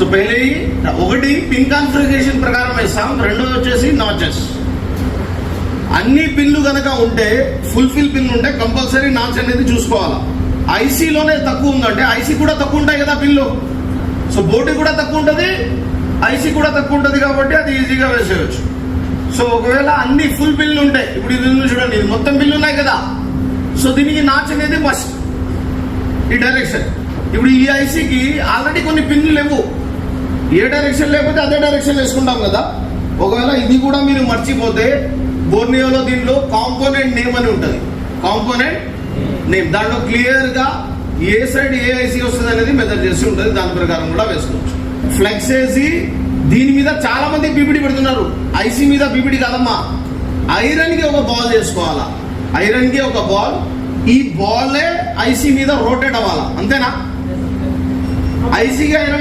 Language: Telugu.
సో పహలే ఒకటి పిన్ కాన్ఫిగరేషన్ ప్రకారం వేస్తాం, రెండోది వచ్చేసి నాచెస్. అన్ని పిన్లు కనుక ఉంటే ఫుల్ఫిల్ పిన్ ఉంటే కంపల్సరీ నాచ్ అనేది చూసుకోవాలా. ఐసీలోనే తక్కువ ఉందంటే ఐసీ కూడా తక్కువ ఉంటాయి కదా పిన్లు. సో బోర్డు కూడా తక్కువ ఉంటుంది, ఐసీ కూడా తక్కువ ఉంటుంది కాబట్టి అది ఈజీగా వేసేయచ్చు. సో ఒకవేళ అన్ని ఫుల్ బిల్లు ఉంటాయి, ఇప్పుడు ఇది చూడండి, ఇది మొత్తం బిల్లు ఉన్నాయి కదా. సో దీనికి నాచ్ అనేది మస్ట్ ఈ డైరెక్షన్. ఇప్పుడు ఈ ఐసీకి ఆల్రెడీ కొన్ని పిన్లు లేవు, ఏ డైరెక్షన్ లేకపోతే అదే డైరెక్షన్ వేసుకుంటాం కదా. ఒకవేళ ఇది కూడా మీరు మర్చిపోతే బోర్నియోలో దీనిలో కాంపోనెంట్ నేమ్ అని ఉంటుంది, కాంపోనెంట్ నేమ్. దాంట్లో క్లియర్ గా ఏ సైడ్ ఏ ఐసీ వస్తుంది అనేది మెజర్ చేసి ఉంటుంది, దాని ప్రకారం కూడా వేసుకోవచ్చు. ఫ్లెక్స్ వేసి దీని మీద చాలా మంది బీబీడి పెడుతున్నారు, ఐసీ మీద బీబీడి కాదమ్మా. ఐరన్ కి ఒక బాల్ చేసుకోవాలా, ఐరన్ కి ఒక బాల్, ఈ బాలే ఐసీ మీద రోటేట్ అవ్వాలా, అంతేనా? ఐసీకి ఐరన్